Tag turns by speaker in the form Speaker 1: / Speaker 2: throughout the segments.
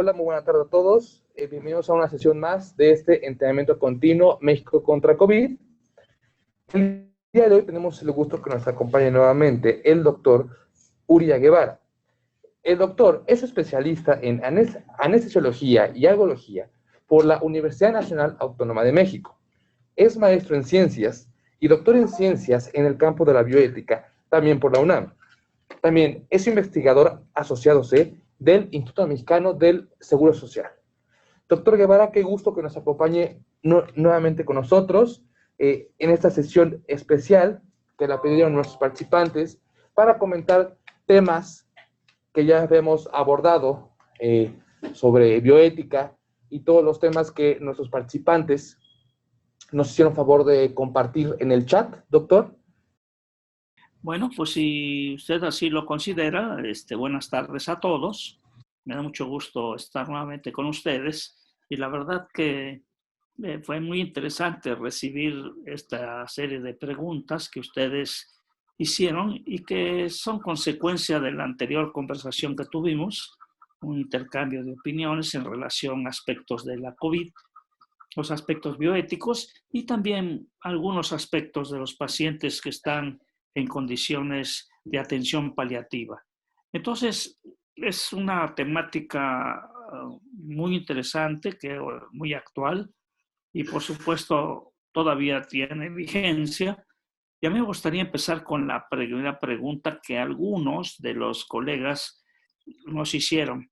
Speaker 1: Hola, muy buena tarde a todos. Bienvenidos a una sesión más de este entrenamiento continuo México contra COVID. El día de hoy tenemos el gusto que nos acompañe nuevamente el doctor Uria Guevara. El doctor es especialista en anestesiología y algología por la Universidad Nacional Autónoma de México. Es maestro en ciencias y doctor en ciencias en el campo de la bioética, también por la UNAM. También es investigador asociado C del Instituto Mexicano del Seguro Social. Doctor Guevara, qué gusto que nos acompañe nuevamente con nosotros en esta sesión especial que la pidieron nuestros participantes para comentar temas que ya hemos abordado sobre bioética y todos los temas que nuestros participantes nos hicieron favor de compartir en el chat, doctor.
Speaker 2: Bueno, pues si usted así lo considera, buenas tardes a todos. Me da mucho gusto estar nuevamente con ustedes y la verdad que fue muy interesante recibir esta serie de preguntas que ustedes hicieron y que son consecuencia de la anterior conversación que tuvimos, un intercambio de opiniones en relación a aspectos de la COVID, los aspectos bioéticos y también algunos aspectos de los pacientes que están en condiciones de atención paliativa. Entonces, es una temática muy interesante, muy actual y por supuesto todavía tiene vigencia. Y a mí me gustaría empezar con la primera pregunta que algunos de los colegas nos hicieron.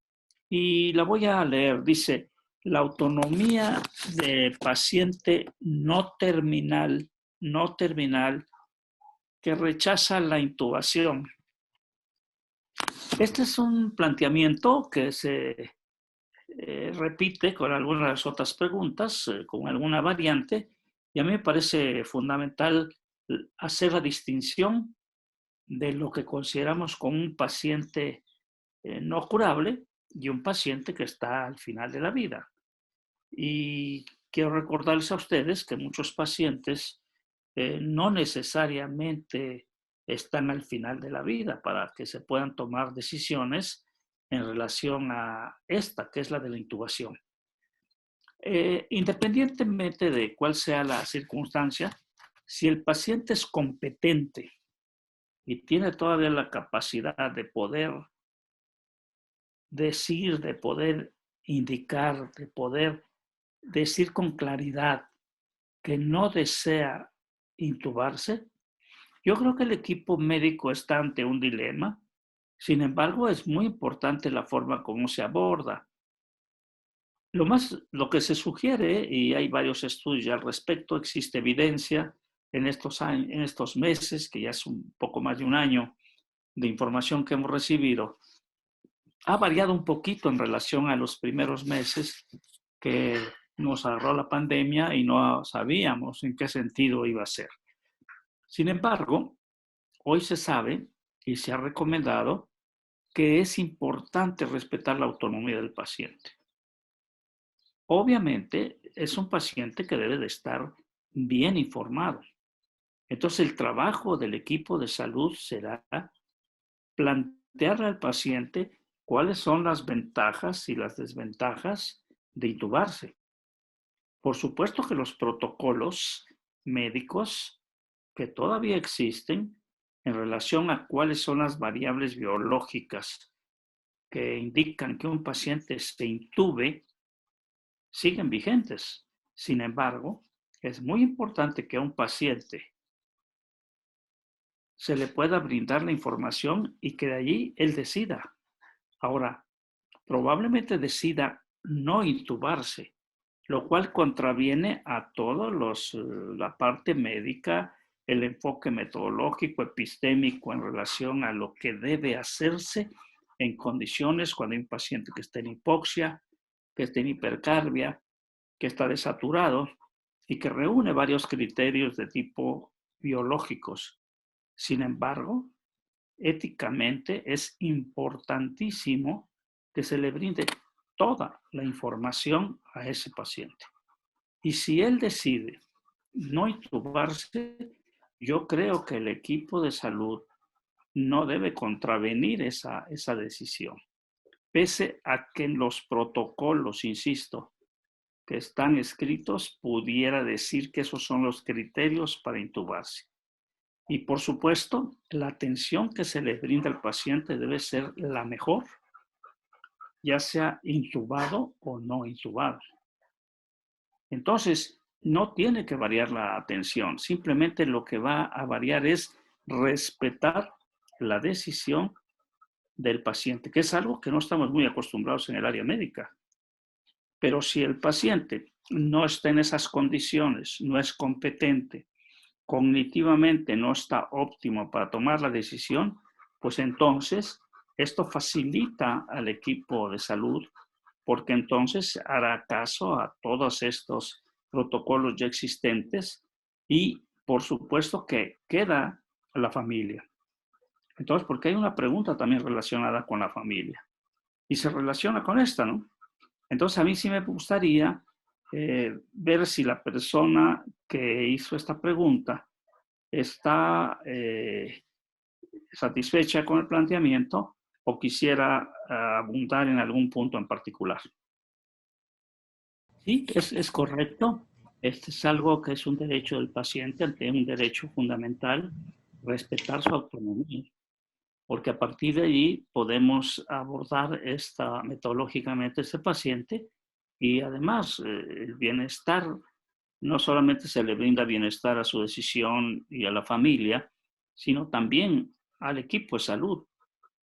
Speaker 2: Y la voy a leer. Dice, la autonomía de paciente no terminal que rechaza la intubación. Este es un planteamiento que se repite con algunas otras preguntas, con alguna variante, y a mí me parece fundamental hacer la distinción de lo que consideramos como un paciente no curable y un paciente que está al final de la vida. Y quiero recordarles a ustedes que muchos pacientes no necesariamente están al final de la vida para que se puedan tomar decisiones en relación a esta, que es la de la intubación. Independientemente de cuál sea la circunstancia, si el paciente es competente y tiene todavía la capacidad de poder decir, de poder indicar, de poder decir con claridad que no desea intubarse, yo creo que el equipo médico está ante un dilema. Sin embargo, es muy importante la forma como se aborda. Lo que se sugiere, y hay varios estudios al respecto, existe evidencia en estos meses, que ya es un poco más de un año de información que hemos recibido, ha variado un poquito en relación a los primeros meses que nos agarró la pandemia y no sabíamos en qué sentido iba a ser. Sin embargo, hoy se sabe y se ha recomendado que es importante respetar la autonomía del paciente. Obviamente, es un paciente que debe de estar bien informado. Entonces, el trabajo del equipo de salud será plantearle al paciente cuáles son las ventajas y las desventajas de intubarse. Por supuesto que los protocolos médicos que todavía existen en relación a cuáles son las variables biológicas que indican que un paciente se intube siguen vigentes. Sin embargo, es muy importante que a un paciente se le pueda brindar la información y que de allí él decida. Ahora, probablemente decida no intubarse, lo cual contraviene a todos la parte médica, el enfoque metodológico, epistémico en relación a lo que debe hacerse en condiciones cuando hay un paciente que está en hipoxia, que está en hipercarbia, que está desaturado y que reúne varios criterios de tipo biológicos. Sin embargo, éticamente es importantísimo que se le brinde toda la información a ese paciente. Y si él decide no intubarse, yo creo que el equipo de salud no debe contravenir esa decisión. pese a que en los protocolos, insisto, que están escritos, pudiera decir que esos son los criterios para intubarse. Y por supuesto, la atención que se le brinda al paciente debe ser la mejor, ya sea intubado o no intubado. Entonces, no tiene que variar la atención, simplemente lo que va a variar es respetar la decisión del paciente, que es algo que no estamos muy acostumbrados en el área médica. Pero si el paciente no está en esas condiciones, no es competente, cognitivamente no está óptimo para tomar la decisión, pues entonces esto facilita al equipo de salud porque entonces hará caso a todos estos protocolos ya existentes y por supuesto que queda la familia. Entonces, porque hay una pregunta también relacionada con la familia y se relaciona con esta, ¿no? Entonces, a mí sí me gustaría ver si la persona que hizo esta pregunta está satisfecha con el planteamiento o quisiera abundar en algún punto en particular. Sí, es correcto. Este es algo que es un derecho del paciente, un derecho fundamental, respetar su autonomía, porque a partir de allí podemos abordar metodológicamente este paciente y además el bienestar, no solamente se le brinda bienestar a su decisión y a la familia, sino también al equipo de salud,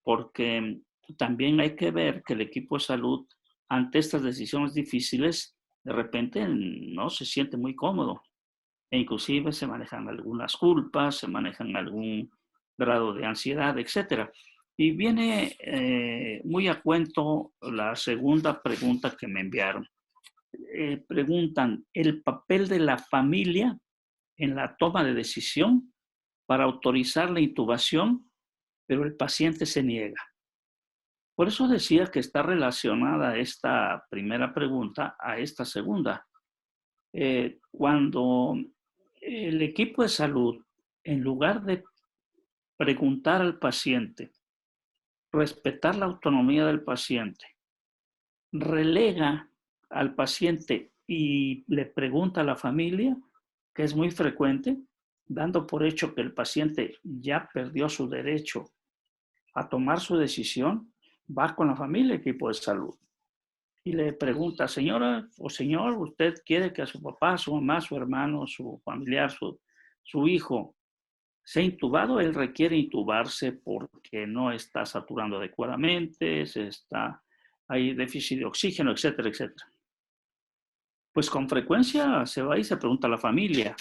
Speaker 2: porque también hay que ver que el equipo de salud ante estas decisiones difíciles de repente no se siente muy cómodo e inclusive se manejan algunas culpas, se manejan algún grado de ansiedad, etc. Y viene muy a cuento la segunda pregunta que me enviaron. Preguntan, ¿el papel de la familia en la toma de decisión para autorizar la intubación, pero el paciente se niega? Por eso decía que está relacionada esta primera pregunta a esta segunda. Cuando el equipo de salud, en lugar de preguntar al paciente, respetar la autonomía del paciente, relega al paciente y le pregunta a la familia, que es muy frecuente, dando por hecho que el paciente ya perdió su derecho a tomar su decisión, va con la familia, equipo de salud, y le pregunta, señora o señor, ¿usted quiere que a su papá, su mamá, su hermano, su familiar, su hijo sea intubado? Él requiere intubarse porque no está saturando adecuadamente, hay déficit de oxígeno, etcétera, etcétera. Pues con frecuencia se va y se pregunta a la familia.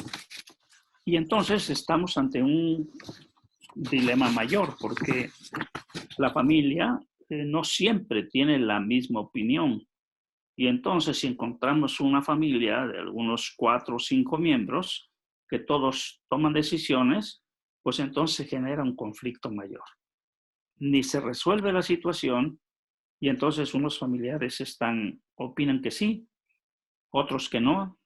Speaker 2: Y entonces estamos ante un dilema mayor, porque la familia no siempre tiene la misma opinión. Y entonces si encontramos una familia de algunos 4 o 5 miembros que todos toman decisiones, pues entonces se genera un conflicto mayor. Ni se resuelve la situación y entonces unos familiares opinan que sí, otros que no.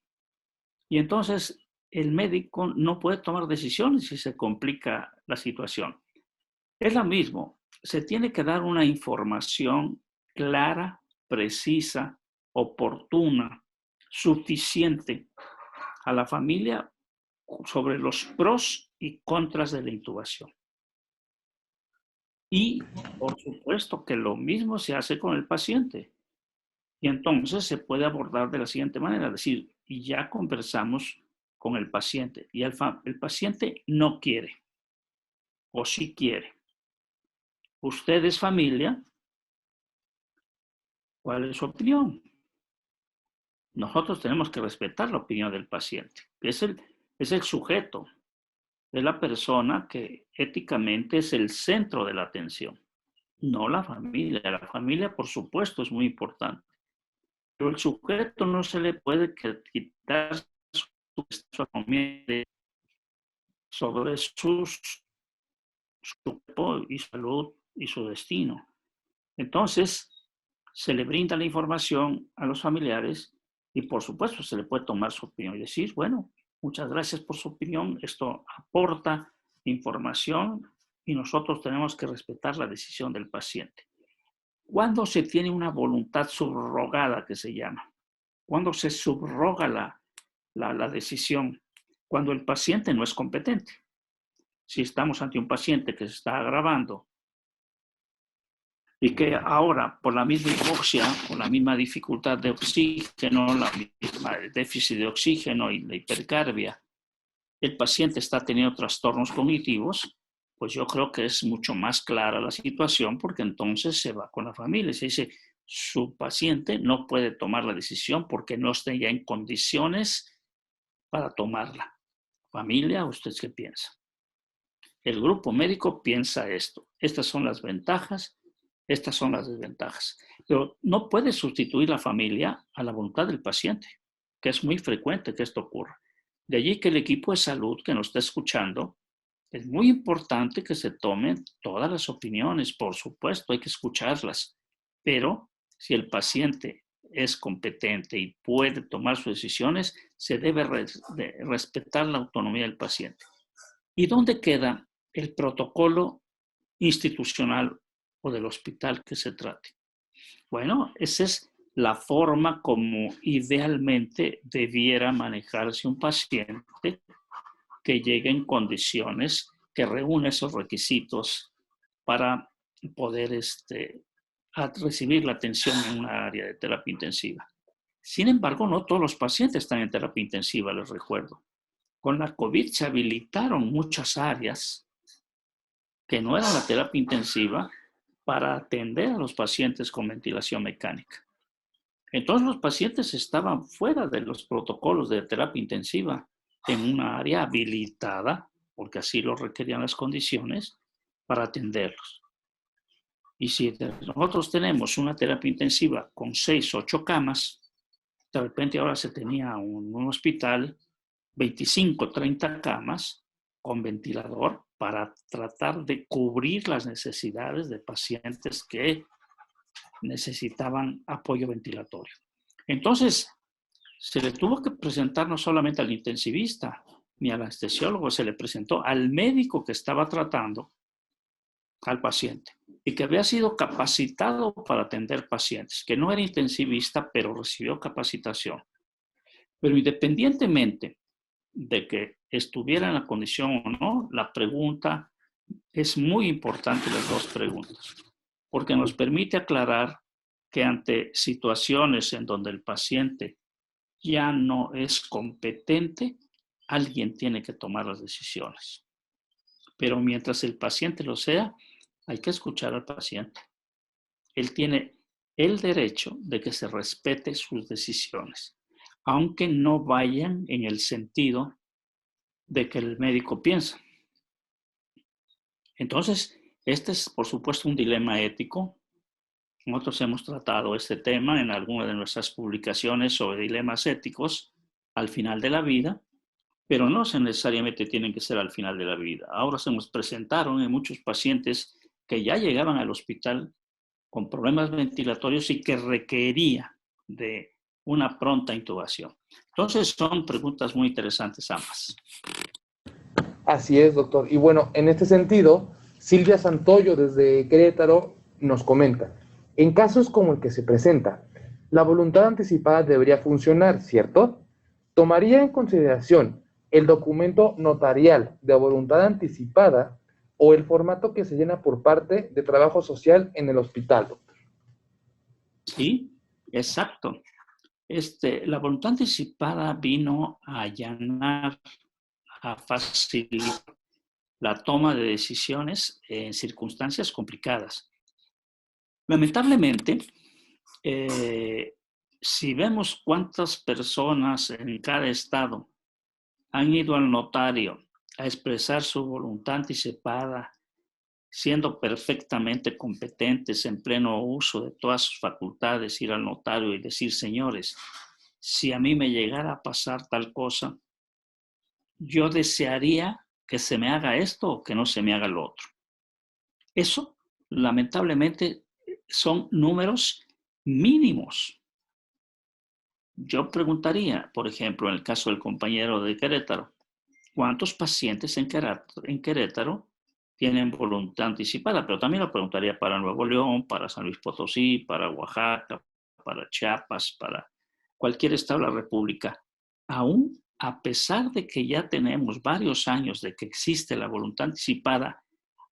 Speaker 2: Y entonces el médico no puede tomar decisiones si se complica la situación. Es lo mismo, se tiene que dar una información clara, precisa, oportuna, suficiente a la familia sobre los pros y contras de la intubación. Y por supuesto que lo mismo se hace con el paciente. Y entonces se puede abordar de la siguiente manera, es decir, y ya conversamos con el paciente y el paciente no quiere o sí quiere. Usted es familia, ¿cuál es su opinión? Nosotros tenemos que respetar la opinión del paciente, que es el sujeto, es la persona que éticamente es el centro de la atención, no la familia. La familia, por supuesto, es muy importante, pero el sujeto no se le puede quitar su autonomía sobre su cuerpo y salud y su destino. Entonces, se le brinda la información a los familiares y por supuesto se le puede tomar su opinión y decir, bueno, muchas gracias por su opinión, esto aporta información y nosotros tenemos que respetar la decisión del paciente. ¿Cuándo se tiene una voluntad subrogada, que se llama? ¿Cuándo se subroga la decisión? Cuando el paciente no es competente. Si estamos ante un paciente que se está agravando y que ahora, por la misma hipoxia, por la misma dificultad de oxígeno, la misma déficit de oxígeno y la hipercarbia, el paciente está teniendo trastornos cognitivos, pues yo creo que es mucho más clara la situación, porque entonces se va con la familia y se dice, su paciente no puede tomar la decisión porque no está ya en condiciones para tomarla. Familia, ¿usted qué piensa? El grupo médico piensa esto. Estas son las ventajas, estas son las desventajas. Pero no puede sustituir la familia a la voluntad del paciente, que es muy frecuente que esto ocurra. De allí que el equipo de salud que nos está escuchando, es muy importante que se tomen todas las opiniones, por supuesto, hay que escucharlas, pero si el paciente es competente y puede tomar sus decisiones, se debe respetar la autonomía del paciente. ¿Y dónde queda el protocolo institucional o del hospital que se trate? Bueno, esa es la forma como idealmente debiera manejarse un paciente que llegue en condiciones que reúne esos requisitos para poder recibir la atención en una área de terapia intensiva. Sin embargo, no todos los pacientes están en terapia intensiva, les recuerdo. Con la COVID se habilitaron muchas áreas que no eran la terapia intensiva para atender a los pacientes con ventilación mecánica. Entonces los pacientes estaban fuera de los protocolos de terapia intensiva en una área habilitada, porque así lo requerían las condiciones, para atenderlos. Y si nosotros tenemos una terapia intensiva con 6, 8 camas, de repente ahora se tenía un hospital 25, 30 camas con ventilador para tratar de cubrir las necesidades de pacientes que necesitaban apoyo ventilatorio. Entonces, se le tuvo que presentar no solamente al intensivista ni al anestesiólogo, se le presentó al médico que estaba tratando al paciente y que había sido capacitado para atender pacientes, que no era intensivista, pero recibió capacitación. Pero independientemente de que estuviera en la condición o no, la pregunta es muy importante, las dos preguntas, porque nos permite aclarar que ante situaciones en donde el paciente ya no es competente, alguien tiene que tomar las decisiones. Pero mientras el paciente lo sea, hay que escuchar al paciente. Él tiene el derecho de que se respete sus decisiones, aunque no vayan en el sentido de que el médico piensa. Entonces, este es, por supuesto, un dilema ético. Nosotros hemos tratado este tema en alguna de nuestras publicaciones sobre dilemas éticos al final de la vida, pero no necesariamente tienen que ser al final de la vida. Ahora se nos presentaron en muchos pacientes que ya llegaban al hospital con problemas ventilatorios y que requería de una pronta intubación. Entonces, son preguntas muy interesantes ambas.
Speaker 1: Así es, doctor. Y bueno, en este sentido, Silvia Santoyo desde Querétaro nos comenta, en casos como el que se presenta, la voluntad anticipada debería funcionar, ¿cierto? ¿Tomaría en consideración el documento notarial de voluntad anticipada o el formato que se llena por parte de trabajo social en el hospital, doctor?
Speaker 2: Sí, exacto. La voluntad anticipada vino a allanar, a facilitar la toma de decisiones en circunstancias complicadas. Lamentablemente, si vemos cuántas personas en cada estado han ido al notario a expresar su voluntad anticipada, siendo perfectamente competentes en pleno uso de todas sus facultades, ir al notario y decir, señores, si a mí me llegara a pasar tal cosa, yo desearía que se me haga esto o que no se me haga lo otro. Eso, lamentablemente, son números mínimos. Yo preguntaría, por ejemplo, en el caso del compañero de Querétaro, ¿cuántos pacientes en Querétaro tienen voluntad anticipada, pero también lo preguntaría para Nuevo León, para San Luis Potosí, para Oaxaca, para Chiapas, para cualquier estado de la República. Aún a pesar de que ya tenemos varios años de que existe la voluntad anticipada,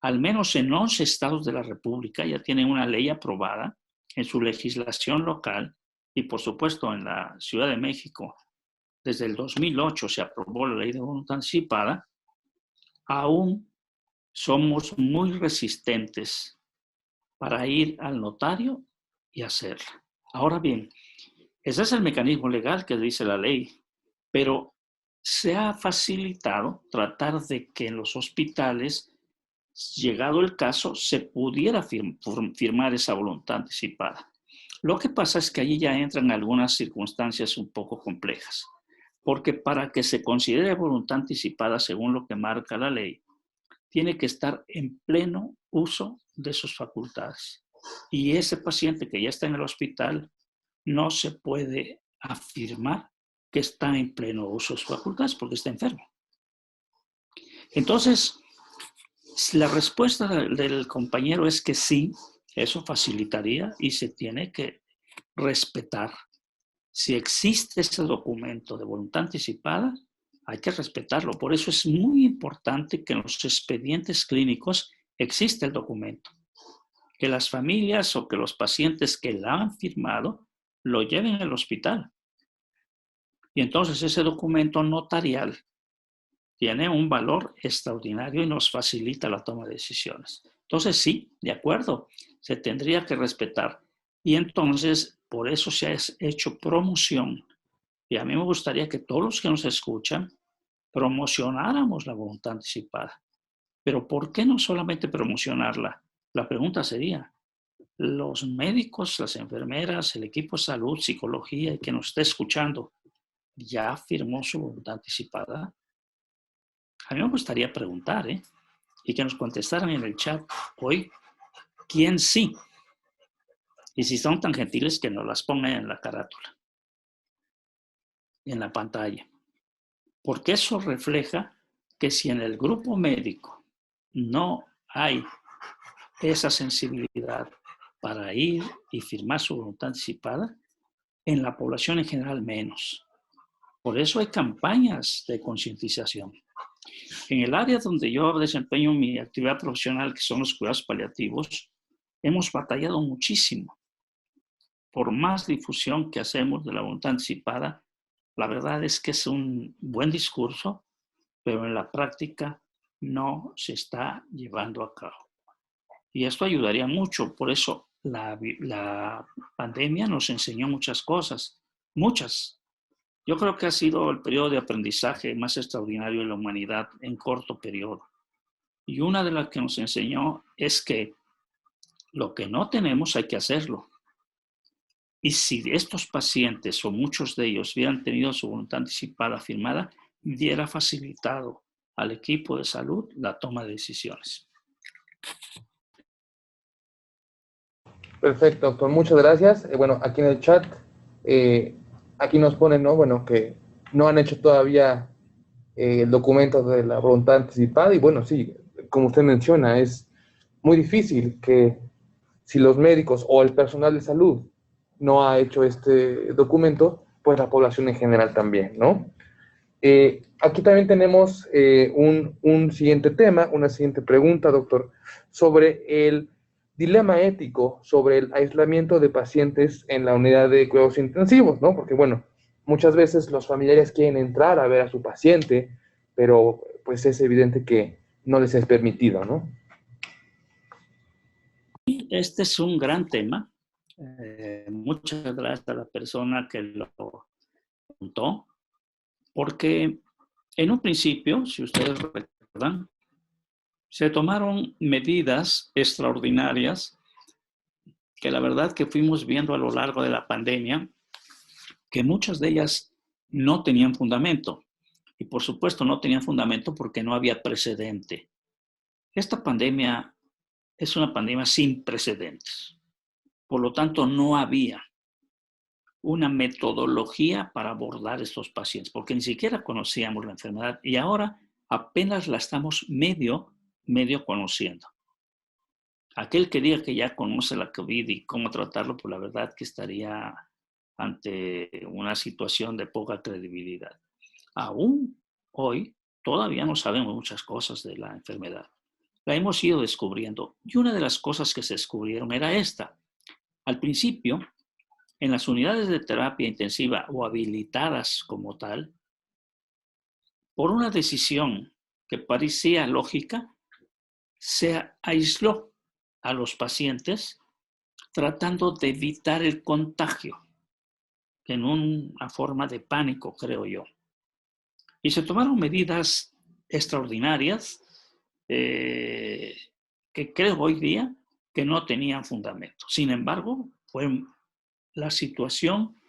Speaker 2: al menos en 11 estados de la República ya tienen una ley aprobada en su legislación local y por supuesto en la Ciudad de México. Desde el 2008 se aprobó la ley de voluntad anticipada. Aún somos muy resistentes para ir al notario y hacerla. Ahora bien, ese es el mecanismo legal que dice la ley, pero se ha facilitado tratar de que en los hospitales, llegado el caso, se pudiera firmar esa voluntad anticipada. Lo que pasa es que allí ya entran algunas circunstancias un poco complejas, porque para que se considere voluntad anticipada según lo que marca la ley, tiene que estar en pleno uso de sus facultades. Y ese paciente que ya está en el hospital no se puede afirmar que está en pleno uso de sus facultades porque está enfermo. Entonces, la respuesta del compañero es que sí, eso facilitaría y se tiene que respetar. Si existe ese documento de voluntad anticipada, hay que respetarlo. Por eso es muy importante que en los expedientes clínicos exista el documento. Que las familias o que los pacientes que la han firmado lo lleven al hospital. Y entonces ese documento notarial tiene un valor extraordinario y nos facilita la toma de decisiones. Entonces sí, de acuerdo, se tendría que respetar. Y entonces por eso se ha hecho promoción. Y a mí me gustaría que todos los que nos escuchan promocionáramos la voluntad anticipada. Pero ¿por qué no solamente promocionarla? La pregunta sería, los médicos, las enfermeras, el equipo de salud, psicología y que nos esté escuchando, ¿ya firmó su voluntad anticipada? A mí me gustaría preguntar, y que nos contestaran en el chat hoy, ¿quién sí? Y si son tan gentiles que nos las pongan en la carátula, en la pantalla. Porque eso refleja que si en el grupo médico no hay esa sensibilidad para ir y firmar su voluntad anticipada, en la población en general menos. Por eso hay campañas de concientización. En el área donde yo desempeño mi actividad profesional, que son los cuidados paliativos, hemos batallado muchísimo. Por más difusión que hacemos de la voluntad anticipada, la verdad es que es un buen discurso, pero en la práctica no se está llevando a cabo. Y esto ayudaría mucho. Por eso la pandemia nos enseñó muchas cosas, muchas. Yo creo que ha sido el periodo de aprendizaje más extraordinario de la humanidad en corto periodo. Y una de las que nos enseñó es que lo que no tenemos hay que hacerlo. Y si estos pacientes o muchos de ellos hubieran tenido su voluntad anticipada firmada, hubiera facilitado al equipo de salud la toma de decisiones.
Speaker 1: Perfecto, doctor. Muchas gracias. Bueno, aquí en el chat, aquí nos ponen, ¿no? Bueno, que no han hecho todavía el documento de la voluntad anticipada. Y bueno, sí, como usted menciona, es muy difícil que si los médicos o el personal de salud no ha hecho este documento, pues la población en general también, ¿no? Aquí también tenemos un siguiente tema, una siguiente pregunta, doctor, sobre el dilema ético sobre el aislamiento de pacientes en la unidad de cuidados intensivos, ¿no? Porque, bueno, muchas veces los familiares quieren entrar a ver a su paciente, pero pues es evidente que no les es permitido, ¿no?
Speaker 2: Este es un gran tema. Muchas gracias a la persona que lo preguntó, porque en un principio, si ustedes recuerdan, se tomaron medidas extraordinarias que la verdad que fuimos viendo a lo largo de la pandemia, que muchas de ellas no tenían fundamento. Y por supuesto no tenían fundamento porque no había precedente. Esta pandemia es una pandemia sin precedentes. Por lo tanto, no había una metodología para abordar estos pacientes, porque ni siquiera conocíamos la enfermedad y ahora apenas la estamos medio medio conociendo. Aquel que diga que ya conoce la COVID y cómo tratarlo, pues la verdad que estaría ante una situación de poca credibilidad. Aún hoy todavía no sabemos muchas cosas de la enfermedad. La hemos ido descubriendo y una de las cosas que se descubrieron era esta. Al principio, en las unidades de terapia intensiva o habilitadas como tal, por una decisión que parecía lógica, se aisló a los pacientes tratando de evitar el contagio, en una forma de pánico, creo yo. Y se tomaron medidas extraordinarias que creo hoy día que no tenían fundamento. Sin embargo, fue la situación,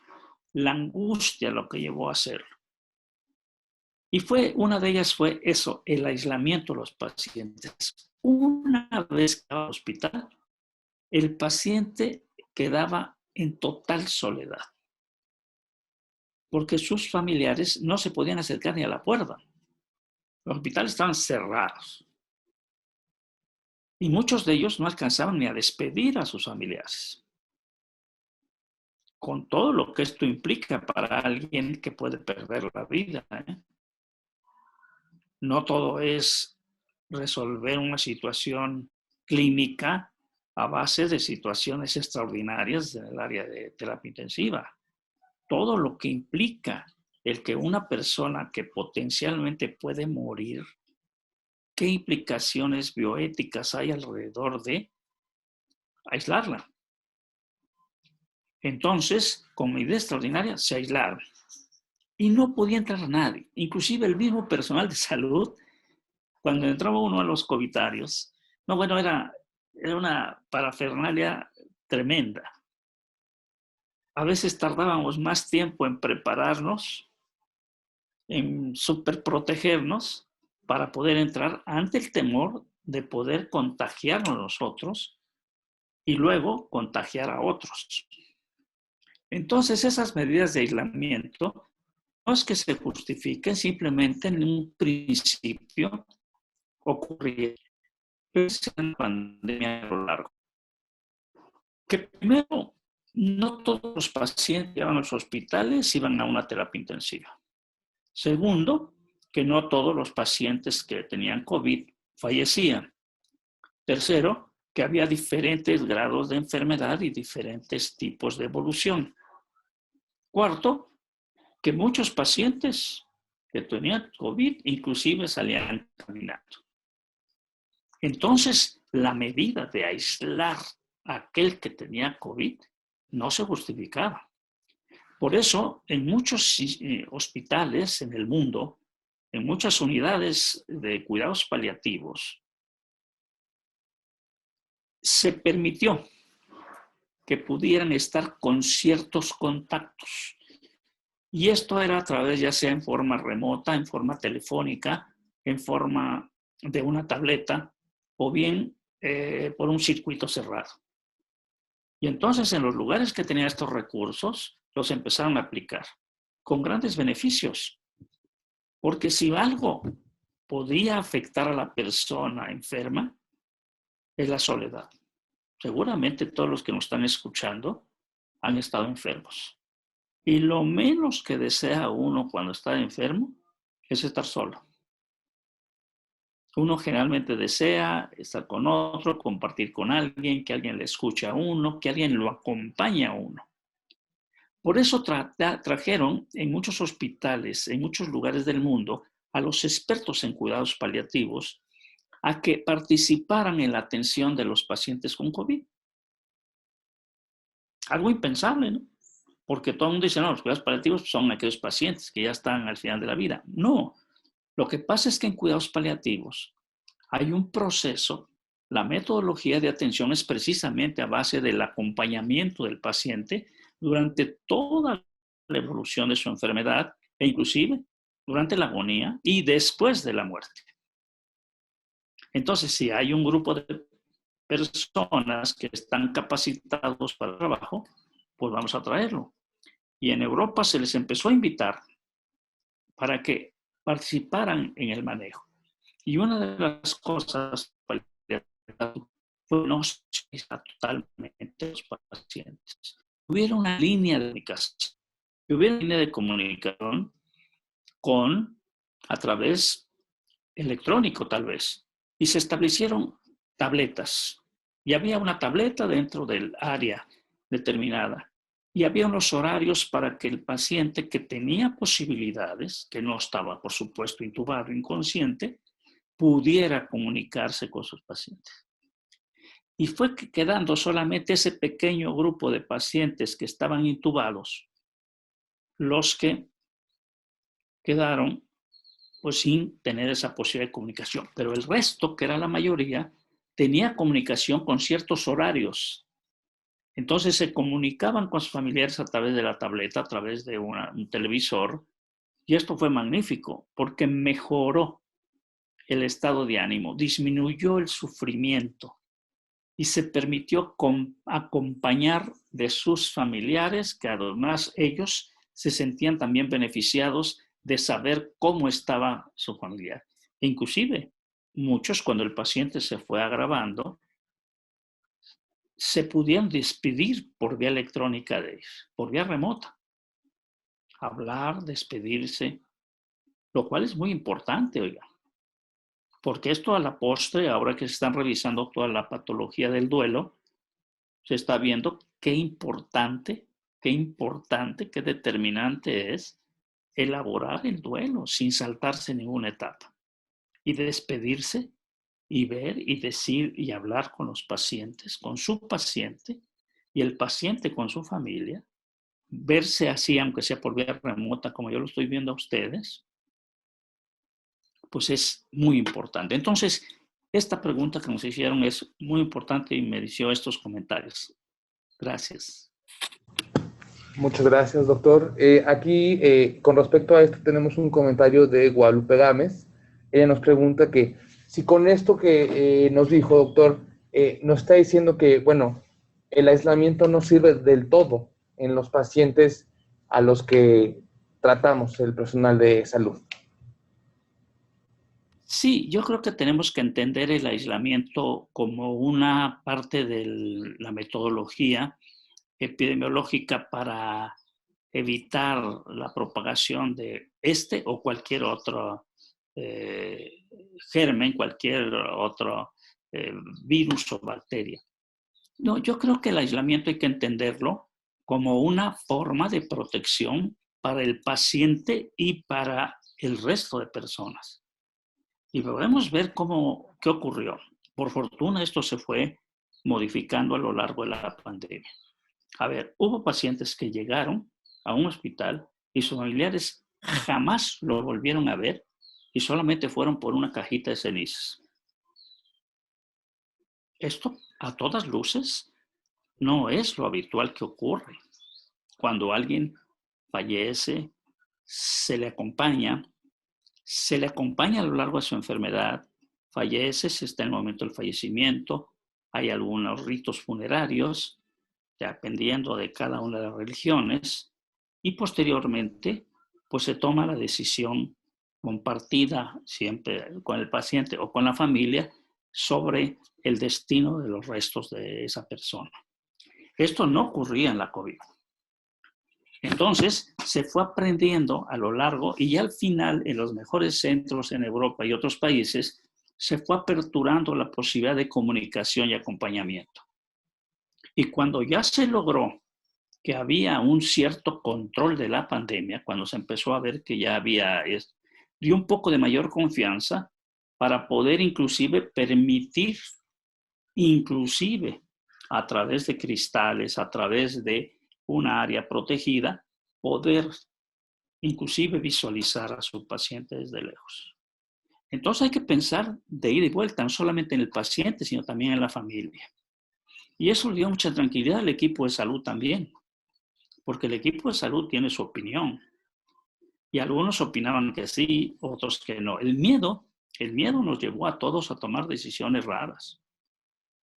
Speaker 2: la angustia lo que llevó a hacerlo. Y una de ellas fue eso, el aislamiento de los pacientes. Una vez que iba al hospital, el paciente quedaba en total soledad, porque sus familiares no se podían acercar ni a la puerta. Los hospitales estaban cerrados. Y muchos de ellos no alcanzaban ni a despedir a sus familiares. Con todo lo que esto implica para alguien que puede perder la vida, ¿eh? No todo es resolver una situación clínica a base de situaciones extraordinarias en el área de terapia intensiva. Todo lo que implica el que una persona que potencialmente puede morir, ¿qué implicaciones bioéticas hay alrededor de aislarla? Entonces, con medida extraordinaria, se aislaron. Y no podía entrar nadie. Inclusive el mismo personal de salud, cuando entraba uno a los covidarios, no, bueno, era una parafernalia tremenda. A veces tardábamos más tiempo en prepararnos, en superprotegernos, para poder entrar ante el temor de poder contagiarnos nosotros y luego contagiar a otros. Entonces, esas medidas de aislamiento no es que se justifiquen, simplemente en un principio ocurría una pandemia a lo largo. Que primero, no todos los pacientes que iban a los hospitales iban a una terapia intensiva. Segundo, que no todos los pacientes que tenían COVID fallecían. Tercero, que había diferentes grados de enfermedad y diferentes tipos de evolución. Cuarto, que muchos pacientes que tenían COVID inclusive salían caminando. Entonces, la medida de aislar a aquel que tenía COVID no se justificaba. Por eso, en muchos hospitales en el mundo, en muchas unidades de cuidados paliativos, se permitió que pudieran estar con ciertos contactos. Y esto era a través, ya sea en forma remota, en forma telefónica, en forma de una tableta, o bien por un circuito cerrado. Y entonces en los lugares que tenían estos recursos, los empezaron a aplicar con grandes beneficios. Porque si algo podía afectar a la persona enferma, es la soledad. Seguramente todos los que nos están escuchando han estado enfermos. Y lo menos que desea uno cuando está enfermo es estar solo. Uno generalmente desea estar con otro, compartir con alguien, que alguien le escuche a uno, que alguien lo acompañe a uno. Por eso trajeron en muchos hospitales, en muchos lugares del mundo, a los expertos en cuidados paliativos a que participaran en la atención de los pacientes con COVID. Algo impensable, ¿no? Porque todo el mundo dice, no, los cuidados paliativos son aquellos pacientes que ya están al final de la vida. No, lo que pasa es que en cuidados paliativos hay un proceso, la metodología de atención es precisamente a base del acompañamiento del paciente durante toda la evolución de su enfermedad e inclusive durante la agonía y después de la muerte. Entonces, si hay un grupo de personas que están capacitados para el trabajo, pues vamos a traerlo. Y en Europa se les empezó a invitar para que participaran en el manejo. Y una de las cosas fue no socializar totalmente los pacientes. Hubiera una línea de comunicación. Hubiera una línea de comunicación a través electrónico tal vez. Y se establecieron tabletas. Y había una tableta dentro del área determinada. Y había unos horarios para que el paciente que tenía posibilidades, que no estaba, por supuesto, intubado, inconsciente, pudiera comunicarse con sus pacientes. Y fue quedando solamente ese pequeño grupo de pacientes que estaban intubados, los que quedaron pues sin tener esa posibilidad de comunicación. Pero el resto, que era la mayoría, tenía comunicación con ciertos horarios. Entonces se comunicaban con sus familiares a través de la tableta, a través de un televisor, y esto fue magnífico porque mejoró el estado de ánimo, disminuyó el sufrimiento y se permitió acompañar de sus familiares, que además ellos se sentían también beneficiados de saber cómo estaba su familiar. E inclusive, muchos, cuando el paciente se fue agravando, se pudieron despedir por vía electrónica de ellos, por vía remota. Hablar, despedirse, lo cual es muy importante, oiga. Porque esto a la postre, ahora que se están revisando toda la patología del duelo, se está viendo qué importante, qué determinante es elaborar el duelo sin saltarse ninguna etapa y despedirse y ver y decir y hablar con los pacientes, con su paciente y el paciente con su familia, verse así, aunque sea por vía remota, como yo lo estoy viendo a ustedes, pues es muy importante. Entonces, esta pregunta que nos hicieron es muy importante y mereció estos comentarios. Gracias.
Speaker 1: Muchas gracias, doctor. Aquí, con respecto a esto, tenemos un comentario de Guadalupe Gámez. Ella nos pregunta que si con esto que nos dijo, doctor, nos está diciendo que, bueno, el aislamiento no sirve del todo en los pacientes a los que tratamos, el personal de salud.
Speaker 2: Sí, yo creo que tenemos que entender el aislamiento como una parte de la metodología epidemiológica para evitar la propagación de este o cualquier otro germen, cualquier otro virus o bacteria. No, yo creo que el aislamiento hay que entenderlo como una forma de protección para el paciente y para el resto de personas. Y podemos ver qué ocurrió. Por fortuna, esto se fue modificando a lo largo de la pandemia. A ver, hubo pacientes que llegaron a un hospital y sus familiares jamás lo volvieron a ver y solamente fueron por una cajita de cenizas. Esto, a todas luces, no es lo habitual que ocurre. Cuando alguien fallece, se le acompaña a lo largo de su enfermedad, fallece, si está en el momento del fallecimiento, hay algunos ritos funerarios, dependiendo de cada una de las religiones, y posteriormente, pues se toma la decisión compartida siempre con el paciente o con la familia sobre el destino de los restos de esa persona. Esto no ocurría en la COVID. Entonces, se fue aprendiendo a lo largo y ya al final, en los mejores centros en Europa y otros países, se fue aperturando la posibilidad de comunicación y acompañamiento. Y cuando ya se logró que había un cierto control de la pandemia, cuando se empezó a ver que ya había, dio un poco de mayor confianza para poder inclusive permitir, inclusive a través de cristales, a través de una área protegida, poder inclusive visualizar a su paciente desde lejos. Entonces hay que pensar de ida y vuelta, no solamente en el paciente, sino también en la familia. Y eso le dio mucha tranquilidad al equipo de salud también, porque el equipo de salud tiene su opinión. Y algunos opinaban que sí, otros que no. El miedo nos llevó a todos a tomar decisiones raras.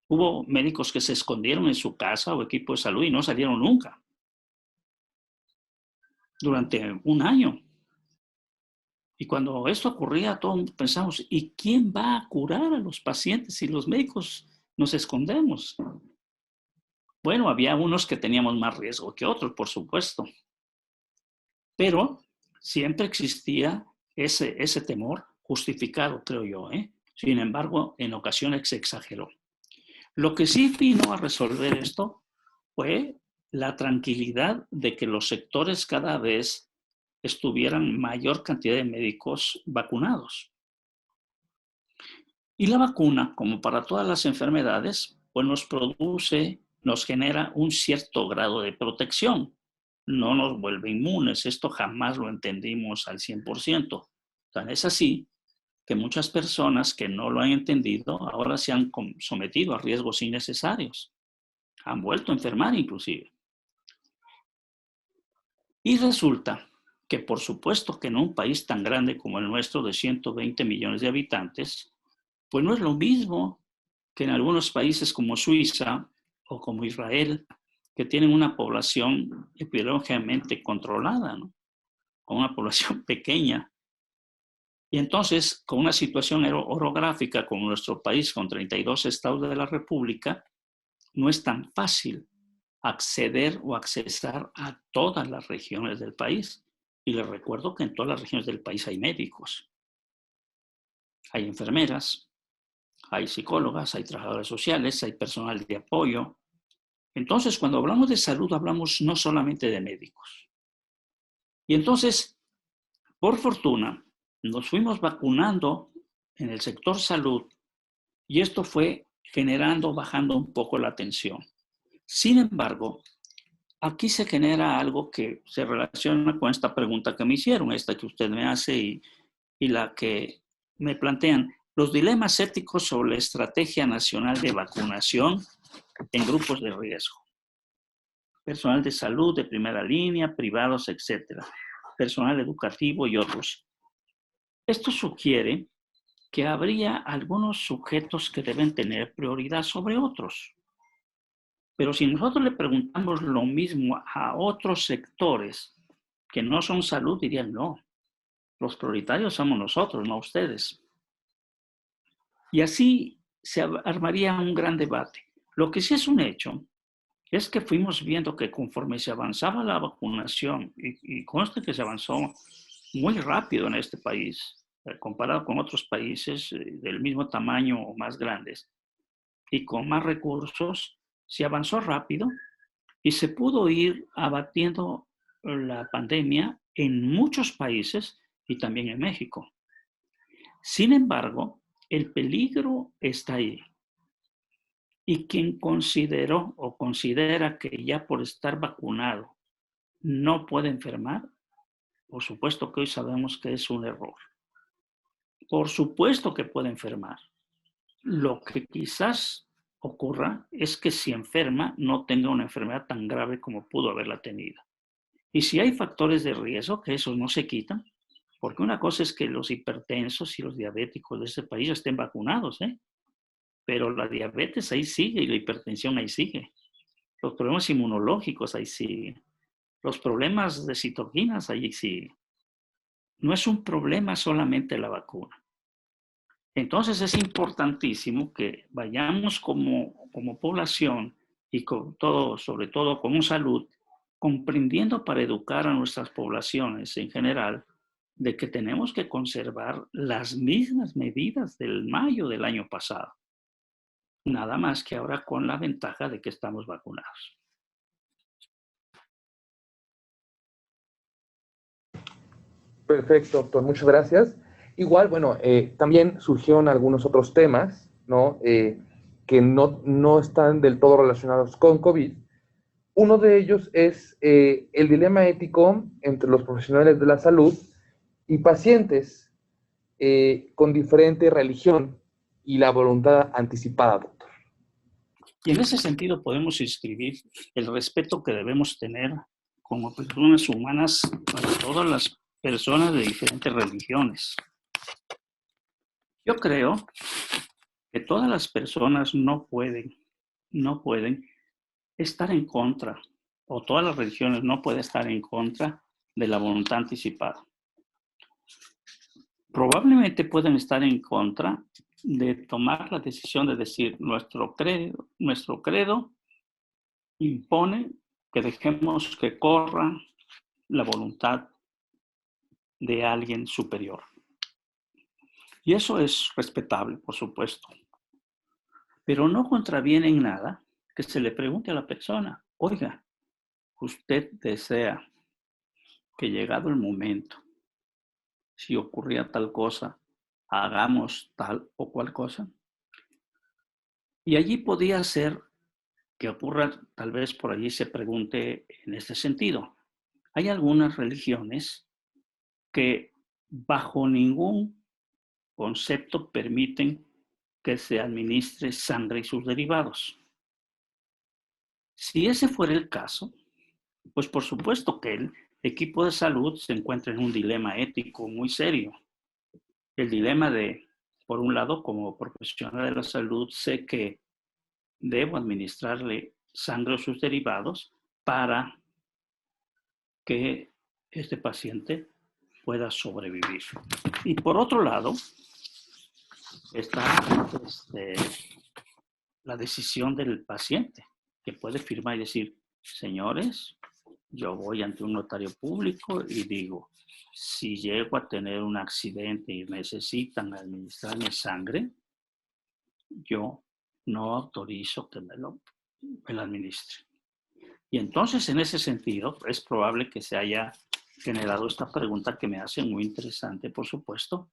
Speaker 2: Hubo médicos que se escondieron en su casa o equipo de salud y no salieron nunca. Durante un año. Y cuando esto ocurría, todos pensamos, ¿y quién va a curar a los pacientes si los médicos nos escondemos? Bueno, había unos que teníamos más riesgo que otros, por supuesto, pero siempre existía ese temor justificado, creo yo. Sin embargo, en ocasiones se exageró. Lo que sí vino a resolver esto fue la tranquilidad de que los sectores cada vez estuvieran mayor cantidad de médicos vacunados. Y la vacuna, como para todas las enfermedades, pues nos genera un cierto grado de protección. No nos vuelve inmunes. Esto jamás lo entendimos al 100%. Tan es así que muchas personas que no lo han entendido ahora se han sometido a riesgos innecesarios. Han vuelto a enfermar inclusive. Y resulta que por supuesto que en un país tan grande como el nuestro de 120 millones de habitantes, pues no es lo mismo que en algunos países como Suiza o como Israel, que tienen una población epidemiológicamente controlada, ¿no? Con una población pequeña. Y entonces, con una situación orográfica como nuestro país, con 32 estados de la República, no es tan fácil acceder o accesar a todas las regiones del país. Y les recuerdo que en todas las regiones del país hay médicos, hay enfermeras, hay psicólogas, hay trabajadores sociales, hay personal de apoyo. Entonces, cuando hablamos de salud, hablamos no solamente de médicos. Y entonces, por fortuna, nos fuimos vacunando en el sector salud y esto fue bajando un poco la tensión. Sin embargo, aquí se genera algo que se relaciona con esta pregunta que me hicieron, esta que usted me hace y la que me plantean. Los dilemas éticos sobre la estrategia nacional de vacunación en grupos de riesgo. Personal de salud de primera línea, privados, etcétera. Personal educativo y otros. Esto sugiere que habría algunos sujetos que deben tener prioridad sobre otros. Pero si nosotros le preguntamos lo mismo a otros sectores que no son salud, dirían no, los prioritarios somos nosotros, no ustedes. Y así se armaría un gran debate. Lo que sí es un hecho es que fuimos viendo que conforme se avanzaba la vacunación, y conste que se avanzó muy rápido en este país, comparado con otros países del mismo tamaño o más grandes, y con más recursos, se avanzó rápido y se pudo ir abatiendo la pandemia en muchos países y también en México. Sin embargo, el peligro está ahí. Y quien consideró o considera que ya por estar vacunado no puede enfermar, por supuesto que hoy sabemos que es un error. Por supuesto que puede enfermar. Lo que quizás ocurra es que si enferma no tenga una enfermedad tan grave como pudo haberla tenido. Y si hay factores de riesgo, que esos no se quitan, porque una cosa es que los hipertensos y los diabéticos de este país estén vacunados, pero la diabetes ahí sigue y la hipertensión ahí sigue. Los problemas inmunológicos ahí siguen. Los problemas de citoquinas ahí siguen. No es un problema solamente la vacuna. Entonces es importantísimo que vayamos como población y con todo, sobre todo con salud, comprendiendo para educar a nuestras poblaciones en general de que tenemos que conservar las mismas medidas del mayo del año pasado. Nada más que ahora con la ventaja de que estamos vacunados.
Speaker 1: Perfecto, doctor, muchas gracias. Igual, bueno, también surgieron algunos otros temas, ¿no? Que no están del todo relacionados con COVID. Uno de ellos es el dilema ético entre los profesionales de la salud y pacientes con diferente religión y la voluntad anticipada, doctor.
Speaker 2: Y en ese sentido podemos inscribir el respeto que debemos tener como personas humanas para todas las personas de diferentes religiones. Yo creo que todas las personas no pueden estar en contra, o todas las religiones no pueden estar en contra de la voluntad anticipada. probablemente pueden estar en contra de tomar la decisión de decir nuestro credo impone que dejemos que corra la voluntad de alguien superior. Y eso es respetable, por supuesto. Pero no contraviene en nada que se le pregunte a la persona, oiga, ¿usted desea que llegado el momento, si ocurría tal cosa, hagamos tal o cual cosa? Y allí podía ser que ocurra, tal vez por allí se pregunte en este sentido. Hay algunas religiones que bajo ningún concepto permiten que se administre sangre y sus derivados. Si ese fuera el caso, pues por supuesto que el equipo de salud se encuentra en un dilema ético muy serio. El dilema de, por un lado, como profesional de la salud, sé que debo administrarle sangre o sus derivados para que este paciente pueda sobrevivir. Y por otro lado, está la decisión del paciente, que puede firmar y decir, señores, yo voy ante un notario público y digo, si llego a tener un accidente y necesitan administrarme sangre, yo no autorizo que me lo administre. Y entonces, en ese sentido, es probable que se haya generado esta pregunta que me hace muy interesante, por supuesto,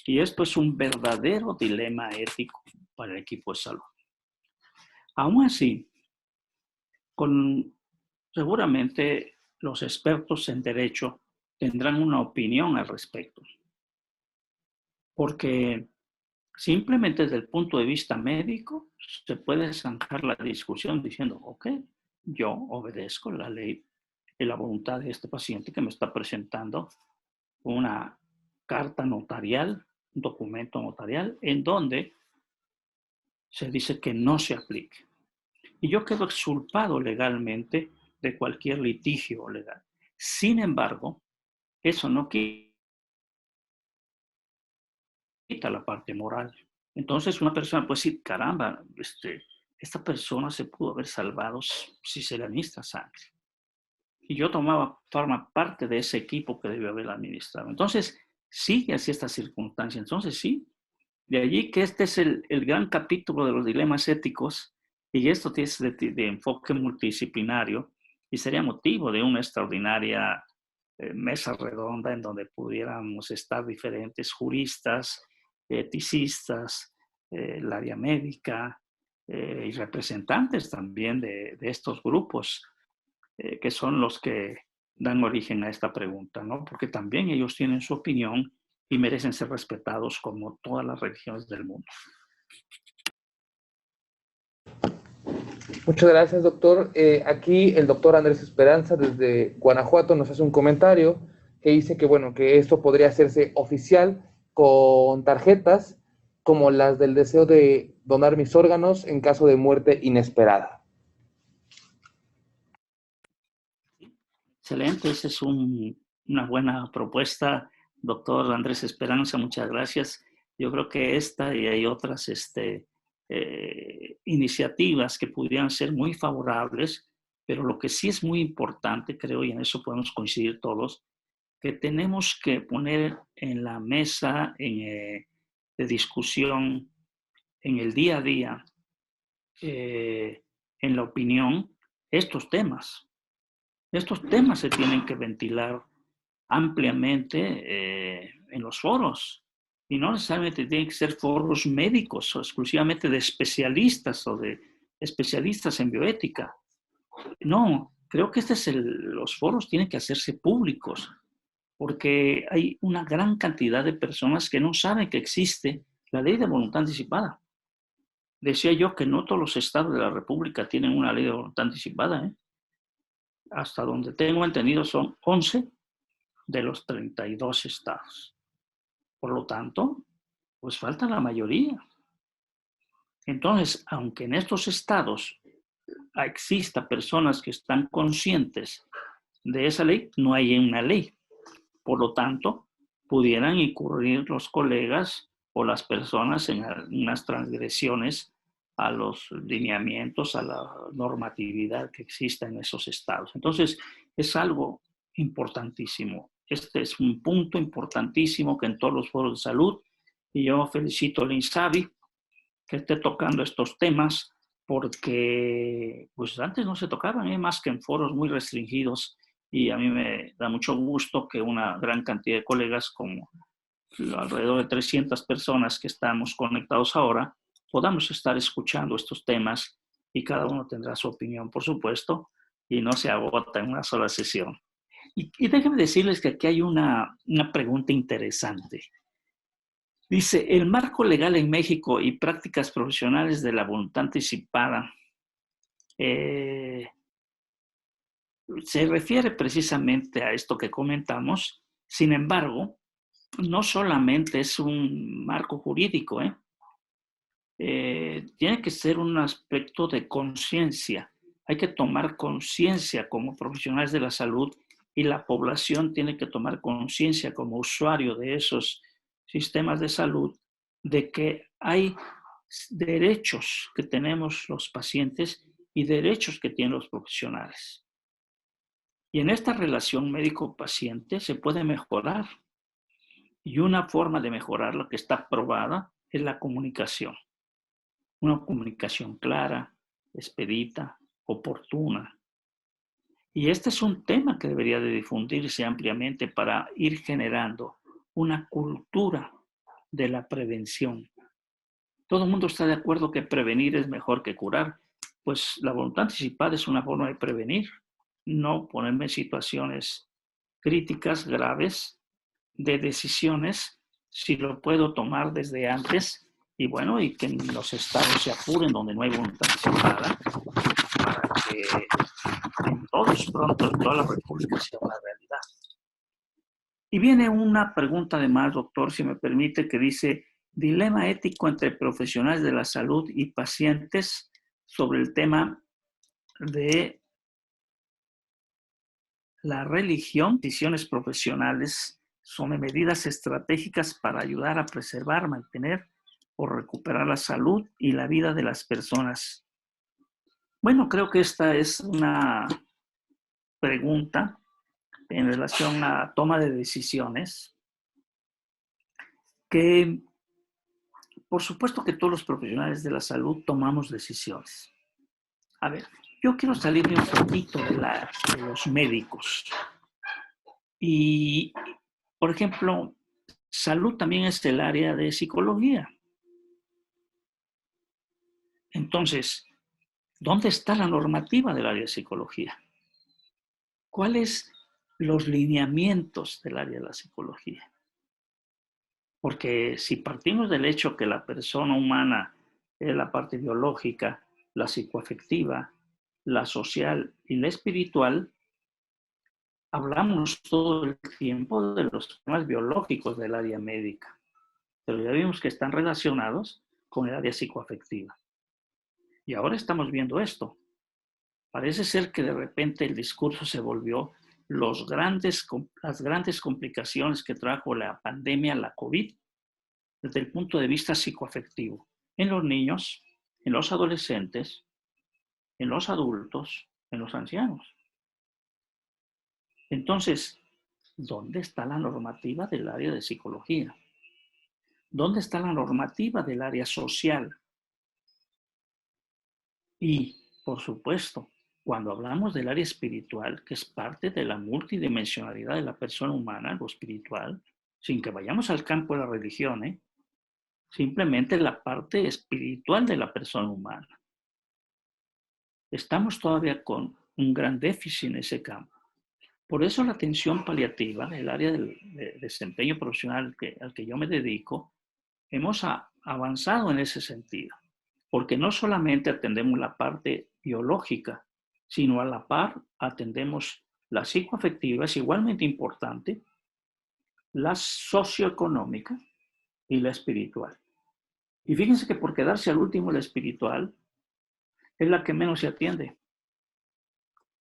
Speaker 2: y esto es un verdadero dilema ético para el equipo de salud. Aún así, seguramente los expertos en derecho tendrán una opinión al respecto, porque simplemente desde el punto de vista médico se puede zanjar la discusión diciendo, ok, yo obedezco la ley y la voluntad de este paciente que me está presentando una carta notarial, un documento notarial, en donde se dice que no se aplique. Y yo quedo exculpado legalmente de cualquier litigio legal. Sin embargo, eso no quita la parte moral. Entonces una persona puede decir, caramba, esta persona se pudo haber salvado si se le administra sangre. Y yo forma parte de ese equipo que debió haber administrado. Entonces, sigue así esta circunstancia. Entonces, sí, de allí que este es el gran capítulo de los dilemas éticos, y esto es de enfoque multidisciplinario, y sería motivo de una extraordinaria mesa redonda en donde pudiéramos estar diferentes juristas, eticistas, el área médica, y representantes también de estos grupos, que son los que dan origen a esta pregunta, ¿no? Porque también ellos tienen su opinión y merecen ser respetados como todas las religiones del mundo.
Speaker 1: Muchas gracias, doctor. Aquí el doctor Andrés Esperanza desde Guanajuato nos hace un comentario que dice que, bueno, que esto podría hacerse oficial con tarjetas como las del deseo de donar mis órganos en caso de muerte inesperada.
Speaker 2: Excelente, esa es una buena propuesta, doctor Andrés Esperanza, muchas gracias. Yo creo que esta y hay otras iniciativas que pudieran ser muy favorables, pero lo que sí es muy importante, creo, y en eso podemos coincidir todos, que tenemos que poner en la mesa de discusión en el día a día, en la opinión, estos temas. Estos temas se tienen que ventilar ampliamente en los foros, y no necesariamente tienen que ser foros médicos o exclusivamente de especialistas o de especialistas en bioética. No, creo que los foros tienen que hacerse públicos, porque hay una gran cantidad de personas que no saben que existe la ley de voluntad anticipada. Decía yo que no todos los estados de la República tienen una ley de voluntad anticipada, ¿eh? Hasta donde tengo entendido son 11 de los 32 estados. Por lo tanto, pues falta la mayoría. Entonces, aunque en estos estados exista personas que están conscientes de esa ley, no hay una ley. Por lo tanto, pudieran incurrir los colegas o las personas en unas transgresiones a los lineamientos, a la normatividad que exista en esos estados. Entonces, es algo importantísimo. Este es un punto importantísimo que en todos los foros de salud, y yo felicito al INSABI que esté tocando estos temas, porque pues antes no se tocaban, más que en foros muy restringidos, y a mí me da mucho gusto que una gran cantidad de colegas, como alrededor de 300 personas que estamos conectados ahora, podamos estar escuchando estos temas, y cada uno tendrá su opinión, por supuesto, y no se agota en una sola sesión. Y déjenme decirles que aquí hay una pregunta interesante. Dice, el marco legal en México y prácticas profesionales de la voluntad anticipada se refiere precisamente a esto que comentamos. Sin embargo, no solamente es un marco jurídico, tiene que ser un aspecto de conciencia. Hay que tomar conciencia como profesionales de la salud, y la población tiene que tomar conciencia como usuario de esos sistemas de salud, de que hay derechos que tenemos los pacientes y derechos que tienen los profesionales. Y en esta relación médico-paciente se puede mejorar. Y una forma de mejorarla que está probada es la comunicación. Una comunicación clara, expedita, oportuna. Y este es un tema que debería de difundirse ampliamente para ir generando una cultura de la prevención. Todo el mundo está de acuerdo que prevenir es mejor que curar. Pues la voluntad anticipada es una forma de prevenir, no ponerme en situaciones críticas, graves, de decisiones, si lo puedo tomar desde antes, y bueno, y que los estados se apuren donde no hay voluntad anticipada, para que en todos pronto, en toda la República, sea una realidad. Y viene una pregunta además, doctor, si me permite, que dice, dilema ético entre profesionales de la salud y pacientes sobre el tema de la religión. Decisiones profesionales son medidas estratégicas para ayudar a preservar, mantener o recuperar la salud y la vida de las personas. Bueno, creo que esta es una pregunta en relación a toma de decisiones que, por supuesto que todos los profesionales de la salud tomamos decisiones. A ver, yo quiero salirme un poquito de los médicos. Y, por ejemplo, salud también es el área de psicología. Entonces, ¿dónde está la normativa del área de psicología? ¿Cuáles los lineamientos del área de la psicología? Porque si partimos del hecho que la persona humana es la parte biológica, la psicoafectiva, la social y la espiritual, hablamos todo el tiempo de los temas biológicos del área médica, pero ya vimos que están relacionados con el área psicoafectiva. Y ahora estamos viendo esto. Parece ser que de repente el discurso se volvió las grandes complicaciones que trajo la pandemia, la COVID, desde el punto de vista psicoafectivo, en los niños, en los adolescentes, en los adultos, en los ancianos. Entonces, ¿dónde está la normativa del área de psicología? ¿Dónde está la normativa del área social? Y, por supuesto, cuando hablamos del área espiritual, que es parte de la multidimensionalidad de la persona humana, lo espiritual, sin que vayamos al campo de la religión, simplemente la parte espiritual de la persona humana. Estamos todavía con un gran déficit en ese campo. Por eso la atención paliativa, el área del desempeño profesional al que yo me dedico, hemos avanzado en ese sentido. Porque no solamente atendemos la parte biológica, sino a la par atendemos la psicoafectiva, es igualmente importante, la socioeconómica y la espiritual. Y fíjense que por quedarse al último, la espiritual es la que menos se atiende.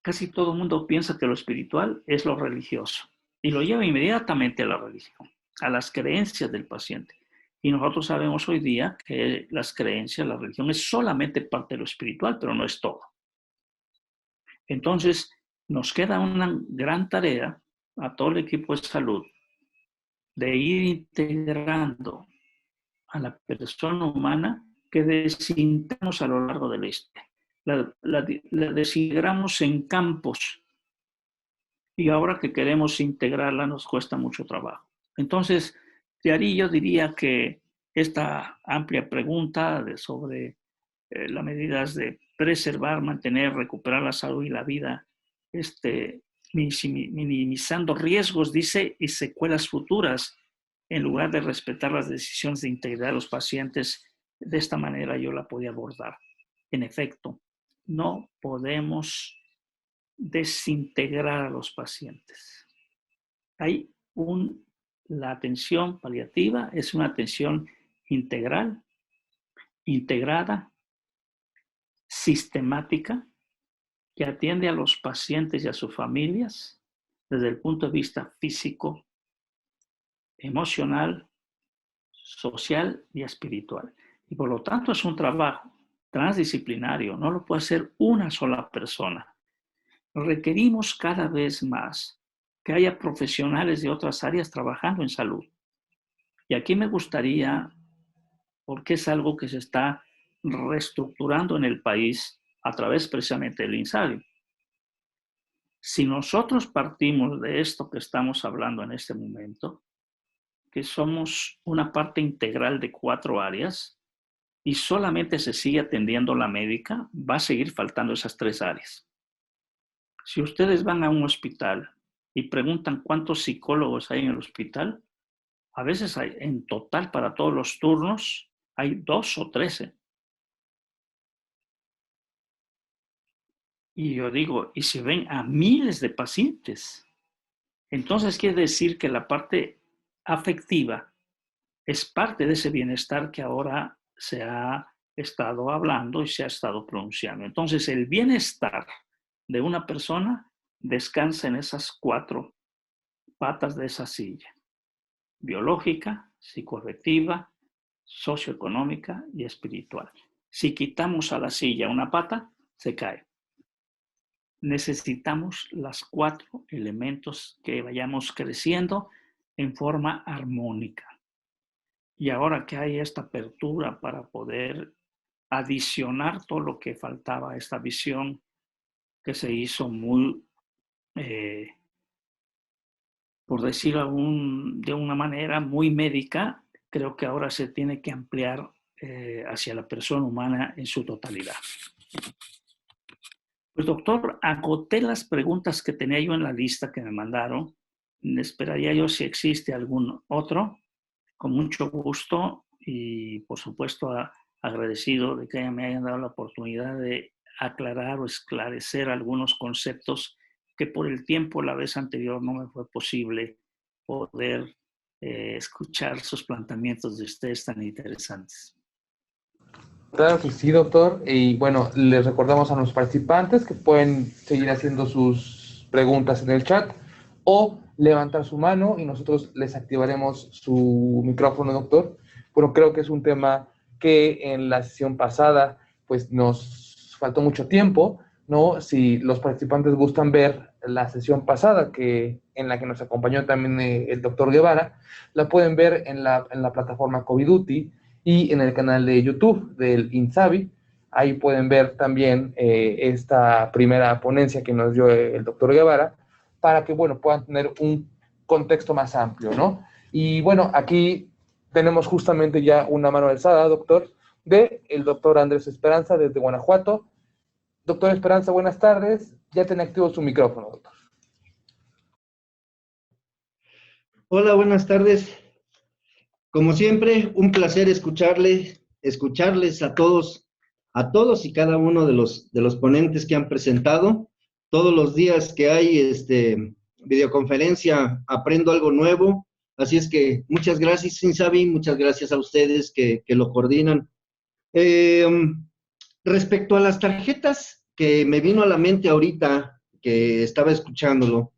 Speaker 2: Casi todo el mundo piensa que lo espiritual es lo religioso y lo lleva inmediatamente a la religión. a las creencias del paciente. Y nosotros sabemos hoy día que las creencias, la religión es solamente parte de lo espiritual, pero no es todo. Entonces, nos queda una gran tarea a todo el equipo de salud de ir integrando a la persona humana que desintegramos a lo largo de la historia. La desintegramos en campos y ahora que queremos integrarla nos cuesta mucho trabajo. Entonces, de ahí yo diría que esta amplia pregunta sobre las medidas de preservar, mantener, recuperar la salud y la vida, minimizando riesgos, dice, y secuelas futuras, en lugar de respetar las decisiones de integridad de los pacientes, de esta manera yo la podía abordar. En efecto, no podemos desintegrar a los pacientes. La atención paliativa es una atención integral, integrada, sistemática, que atiende a los pacientes y a sus familias desde el punto de vista físico, emocional, social y espiritual. Y por lo tanto es un trabajo transdisciplinario, no lo puede hacer una sola persona. Requerimos cada vez más que haya profesionales de otras áreas trabajando en salud. Y aquí me gustaría, porque es algo que se está reestructurando en el país a través precisamente del INSABI. Si nosotros partimos de esto que estamos hablando en este momento, que somos una parte integral de 4 áreas y solamente se sigue atendiendo la médica, va a seguir faltando esas 3 áreas. Si ustedes van a un hospital y preguntan cuántos psicólogos hay en el hospital, a veces hay, en total para todos los turnos, hay 2 o 13. Y yo digo, ¿y si ven a miles de pacientes? Entonces quiere decir que la parte afectiva es parte de ese bienestar que ahora se ha estado hablando y se ha estado pronunciando. Entonces el bienestar de una persona descansa en esas 4 patas de esa silla: biológica, psicoafectiva, socioeconómica y espiritual. Si quitamos a la silla una pata, se cae. Necesitamos los 4 elementos que vayamos creciendo en forma armónica. Y ahora que hay esta apertura para poder adicionar todo lo que faltaba, esta visión que se hizo muy, por decirlo de una manera muy médica, creo que ahora se tiene que ampliar hacia la persona humana en su totalidad. Pues doctor, agoté las preguntas que tenía yo en la lista que me mandaron. Esperaría yo si existe algún otro. Con mucho gusto y por supuesto agradecido de que me hayan dado la oportunidad de aclarar o esclarecer algunos conceptos que por el tiempo la vez anterior no me fue posible poder escuchar sus planteamientos de ustedes tan interesantes.
Speaker 1: Claro que sí, doctor. Y bueno, les recordamos a los participantes que pueden seguir haciendo sus preguntas en el chat o levantar su mano y nosotros les activaremos su micrófono, doctor. Bueno, creo que es un tema que en la sesión pasada pues nos faltó mucho tiempo, ¿no? Si los participantes gustan ver la sesión pasada, en la que nos acompañó también el doctor Guevara, la pueden ver en la plataforma Coviduti y en el canal de YouTube del INSABI. Ahí pueden ver también esta primera ponencia que nos dio el doctor Guevara, para que, bueno, puedan tener un contexto más amplio, ¿no? Y bueno, aquí tenemos justamente ya una mano alzada, doctor, del doctor Andrés Esperanza desde Guanajuato. Doctor Esperanza, buenas tardes. Ya tiene activo su micrófono, doctor.
Speaker 3: Hola, buenas tardes. Como siempre, un placer escucharles a todos y cada uno de los ponentes que han presentado. Todos los días que hay videoconferencia aprendo algo nuevo, así es que muchas gracias, INSABI, muchas gracias a ustedes que lo coordinan. Respecto a las tarjetas, que me vino a la mente ahorita que estaba escuchándolo,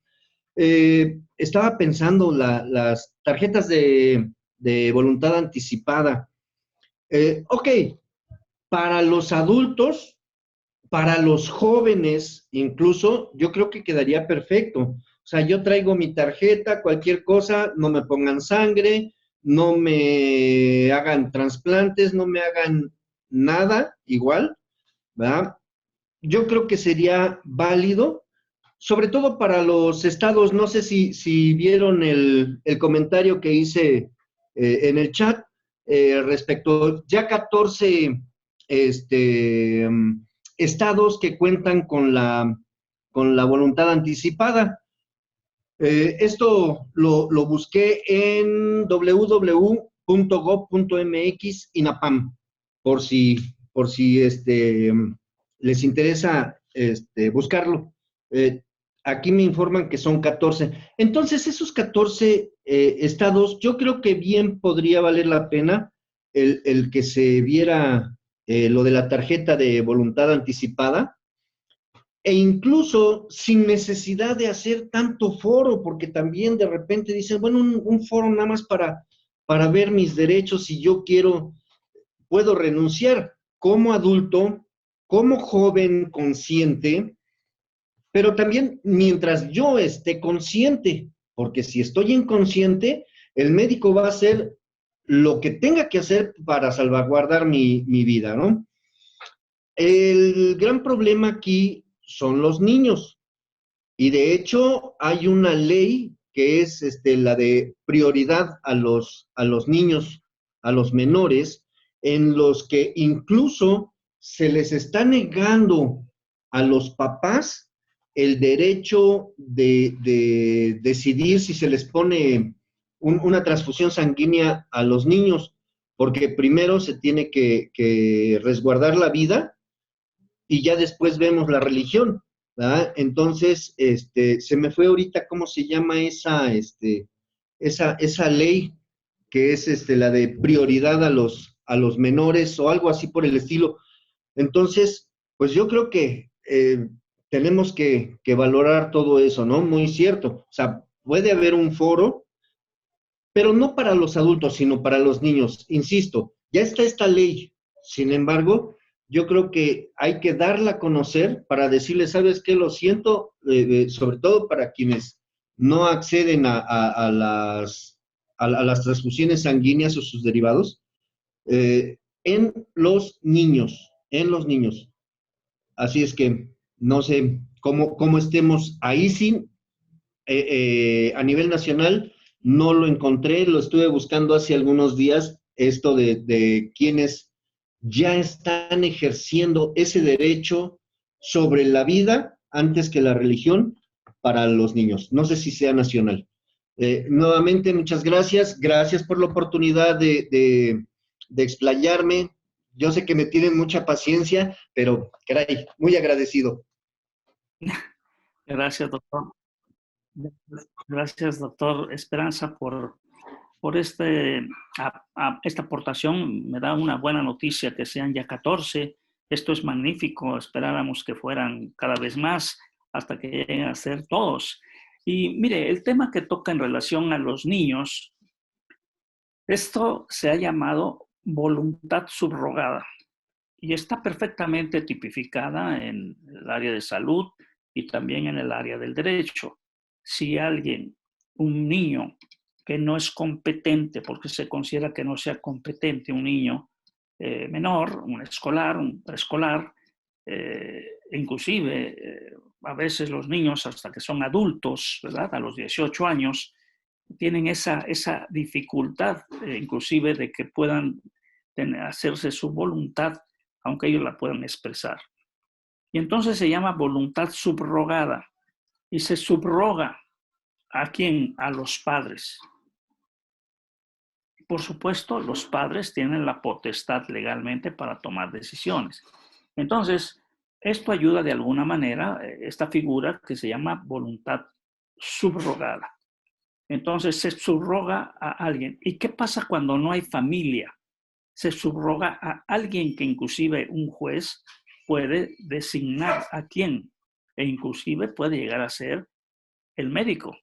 Speaker 3: Estaba pensando las tarjetas de voluntad anticipada. Ok, para los adultos, para los jóvenes, incluso, yo creo que quedaría perfecto. O sea, yo traigo mi tarjeta, cualquier cosa, no me pongan sangre, no me hagan trasplantes, no me hagan nada igual, ¿verdad? Yo creo que sería válido, sobre todo para los estados. No sé si vieron el comentario que hice en el chat respecto ya 14 estados que cuentan con la voluntad anticipada. Esto lo busqué en www.gov.mx INAPAM, por si les interesa buscarlo. Aquí me informan que son 14. Entonces, esos 14 estados, yo creo que bien podría valer la pena el que se viera lo de la tarjeta de voluntad anticipada, e incluso sin necesidad de hacer tanto foro, porque también de repente dicen, bueno, un foro nada más para ver mis derechos, si yo quiero, puedo renunciar como adulto, como joven consciente, pero también mientras yo esté consciente, porque si estoy inconsciente, el médico va a hacer lo que tenga que hacer para salvaguardar mi vida, ¿no? El gran problema aquí son los niños. Y de hecho hay una ley que es la de prioridad a los niños, a los menores, en los que incluso se les está negando a los papás el derecho de decidir si se les pone una transfusión sanguínea a los niños, porque primero se tiene que resguardar la vida y ya después vemos la religión, ¿verdad? Entonces, se me fue ahorita cómo se llama esa ley que es la de prioridad a los menores o algo así por el estilo. Entonces, pues yo creo que tenemos que valorar todo eso, ¿no? Muy cierto. O sea, puede haber un foro, pero no para los adultos, sino para los niños. Insisto, ya está esta ley. Sin embargo, yo creo que hay que darla a conocer para decirles, ¿sabes qué? Lo siento, sobre todo para quienes no acceden a las transfusiones sanguíneas o sus derivados, en los niños, en los niños. Así es que no sé cómo estemos ahí, sin a nivel nacional no lo encontré, lo estuve buscando hace algunos días, esto de quienes ya están ejerciendo ese derecho sobre la vida antes que la religión para los niños. No sé si sea nacional. Nuevamente, muchas gracias. Gracias por la oportunidad de explayarme. Yo sé que me tienen mucha paciencia, pero, caray, muy agradecido.
Speaker 2: Gracias, doctor. Gracias, doctor Esperanza, por esta aportación. Me da una buena noticia que sean ya 14. Esto es magnífico. Esperábamos que fueran cada vez más hasta que lleguen a ser todos. Y mire, el tema que toca en relación a los niños, esto se ha llamado voluntad subrogada y está perfectamente tipificada en el área de salud y también en el área del derecho. Si alguien, un niño que no es competente, porque se considera que no sea competente, un niño menor, un escolar, un preescolar, inclusive a veces los niños hasta que son adultos, ¿verdad? A los 18 años, tienen esa dificultad, inclusive de que puedan hacerse su voluntad, aunque ellos la puedan expresar. Y entonces se llama voluntad subrogada. Y se subroga ¿a quién? A los padres. Por supuesto, los padres tienen la potestad legalmente para tomar decisiones. Entonces, esto ayuda de alguna manera, esta figura que se llama voluntad subrogada. Entonces, se subroga a alguien. ¿Y qué pasa cuando no hay familia? Se subroga a alguien que inclusive un juez puede designar a quién, e inclusive puede llegar a ser el médico.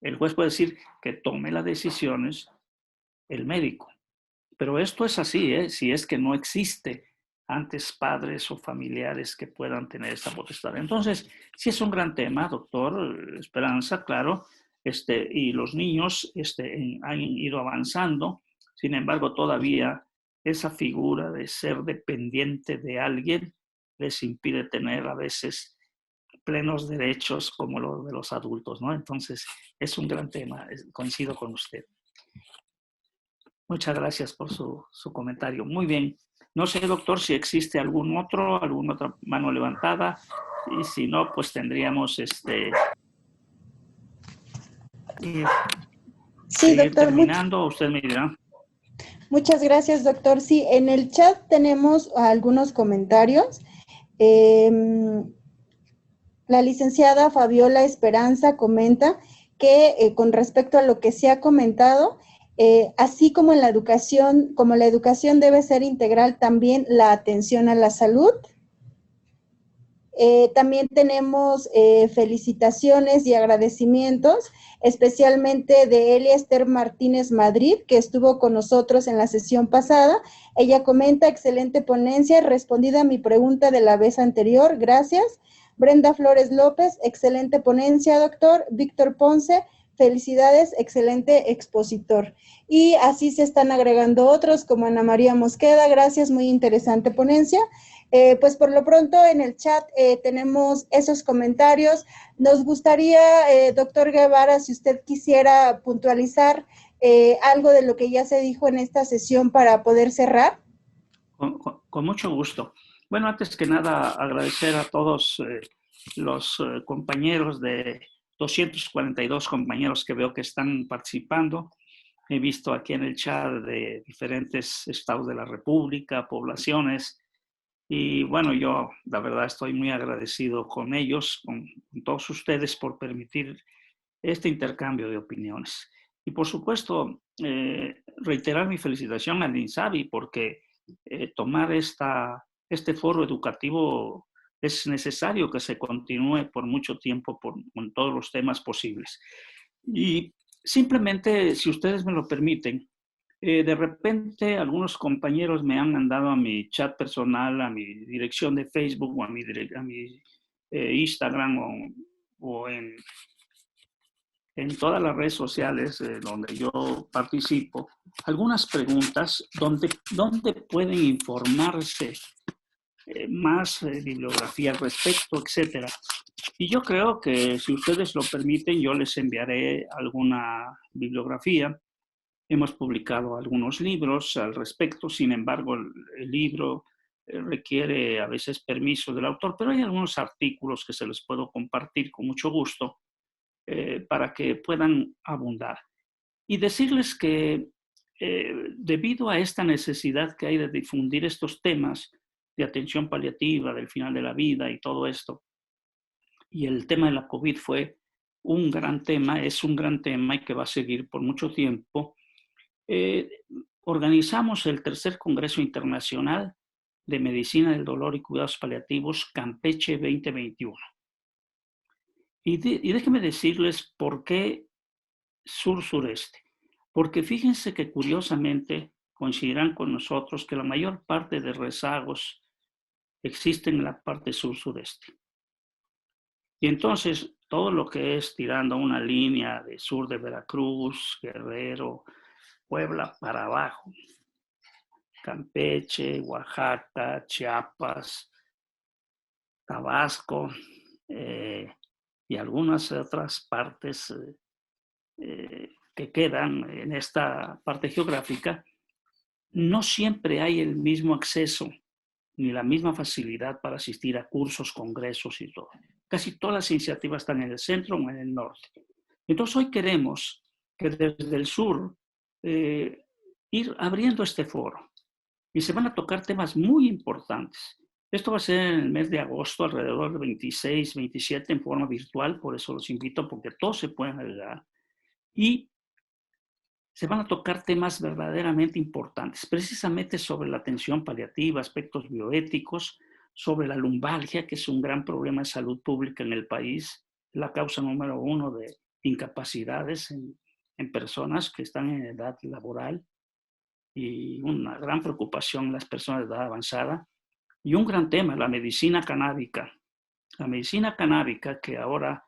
Speaker 2: El juez puede decir que tome las decisiones el médico. Pero esto es así, ¿eh? Si es que no existe antes padres o familiares que puedan tener esta potestad. Entonces, sí es un gran tema, doctor Esperanza, claro, y los niños han ido avanzando. Sin embargo, todavía esa figura de ser dependiente de alguien les impide tener a veces plenos derechos como los de los adultos, ¿no? Entonces, es un gran tema, coincido con usted. Muchas gracias por su comentario. Muy bien. No sé, doctor, si existe alguna otra mano levantada, y si no, pues tendríamos
Speaker 4: sí, doctor,
Speaker 2: terminando. Usted me dirá.
Speaker 4: muchas gracias, doctor. Sí, en el chat tenemos algunos comentarios. La licenciada Fabiola Esperanza comenta que con respecto a lo que se ha comentado, así como en la educación debe ser integral, también la atención a la salud. También tenemos felicitaciones y agradecimientos, especialmente de Elia Esther Martínez Madrid, que estuvo con nosotros en la sesión pasada. Ella comenta, excelente ponencia, respondida a mi pregunta de la vez anterior, gracias. Brenda Flores López, excelente ponencia, doctor. Víctor Ponce, felicidades, excelente expositor. Y así se están agregando otros, como Ana María Mosqueda, gracias, muy interesante ponencia. Pues por lo pronto en el chat tenemos esos comentarios. Nos gustaría, doctor Guevara, si usted quisiera puntualizar algo de lo que ya se dijo en esta sesión para poder cerrar.
Speaker 2: Con mucho gusto. Bueno, antes que nada, agradecer a todos los compañeros de 242 compañeros que veo que están participando. He visto aquí en el chat de diferentes estados de la República, poblaciones, y bueno, yo la verdad estoy muy agradecido con ellos, con todos ustedes por permitir este intercambio de opiniones. Y por supuesto, reiterar mi felicitación al INSABI porque tomar este foro educativo es necesario que se continúe por mucho tiempo con todos los temas posibles. Y simplemente, si ustedes me lo permiten, de repente algunos compañeros me han mandado a mi chat personal, a mi dirección de Facebook o a mi Instagram o en todas las redes sociales donde yo participo, algunas preguntas donde pueden informarse más bibliografía al respecto, etcétera. Y yo creo que si ustedes lo permiten, yo les enviaré alguna bibliografía. Hemos publicado algunos libros al respecto, sin embargo, el libro requiere a veces permiso del autor, pero hay algunos artículos que se les puedo compartir con mucho gusto para que puedan abundar. Y decirles que debido a esta necesidad que hay de difundir estos temas de atención paliativa, del final de la vida y todo esto, y el tema de la COVID fue un gran tema, es un gran tema y que va a seguir por mucho tiempo, organizamos el tercer Congreso Internacional de Medicina del Dolor y Cuidados Paliativos Campeche 2021. Y déjenme decirles por qué sur-sureste. Porque fíjense que curiosamente coincidirán con nosotros que la mayor parte de rezagos existen en la parte sur-sureste. Y entonces todo lo que es tirando una línea de sur de Veracruz, Guerrero, Puebla para abajo, Campeche, Oaxaca, Chiapas, Tabasco y algunas otras partes que quedan en esta parte geográfica, no siempre hay el mismo acceso ni la misma facilidad para asistir a cursos, congresos y todo. Casi todas las iniciativas están en el centro o en el norte. Entonces hoy queremos que desde el sur ir abriendo este foro y se van a tocar temas muy importantes. Esto va a ser en el mes de agosto, alrededor del 26, 27 en forma virtual, por eso los invito porque todos se pueden agregar. Y se van a tocar temas verdaderamente importantes, precisamente sobre la atención paliativa, aspectos bioéticos, sobre la lumbalgia, que es un gran problema de salud pública en el país, la causa número 1 de incapacidades en personas que están en edad laboral, y una gran preocupación en las personas de edad avanzada. Y un gran tema, la medicina canábica. La medicina canábica que ahora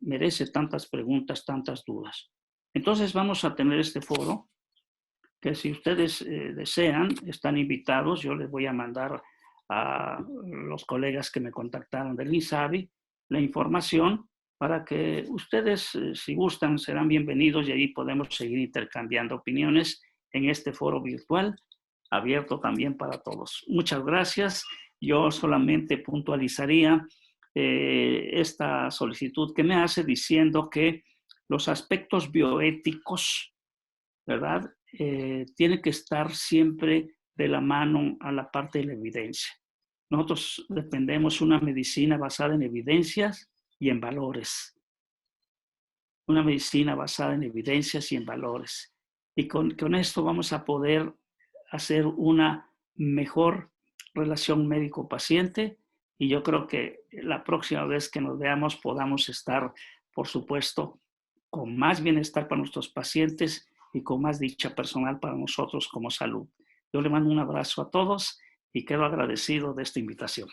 Speaker 2: merece tantas preguntas, tantas dudas. Entonces vamos a tener este foro que si ustedes desean, están invitados. Yo les voy a mandar a los colegas que me contactaron del INSABI la información para que ustedes, si gustan, serán bienvenidos y ahí podemos seguir intercambiando opiniones en este foro virtual, abierto también para todos. Muchas gracias. Yo solamente puntualizaría esta solicitud que me hace diciendo que los aspectos bioéticos, ¿verdad? Tiene que estar siempre de la mano a la parte de la evidencia. Nosotros defendemos una medicina basada en evidencias y en valores. Una medicina basada en evidencias y en valores. Y con esto vamos a poder hacer una mejor relación médico-paciente, y yo creo que la próxima vez que nos veamos podamos estar, por supuesto, con más bienestar para nuestros pacientes y con más dicha personal para nosotros como salud. Yo le mando un abrazo a todos y quedo agradecido de esta invitación.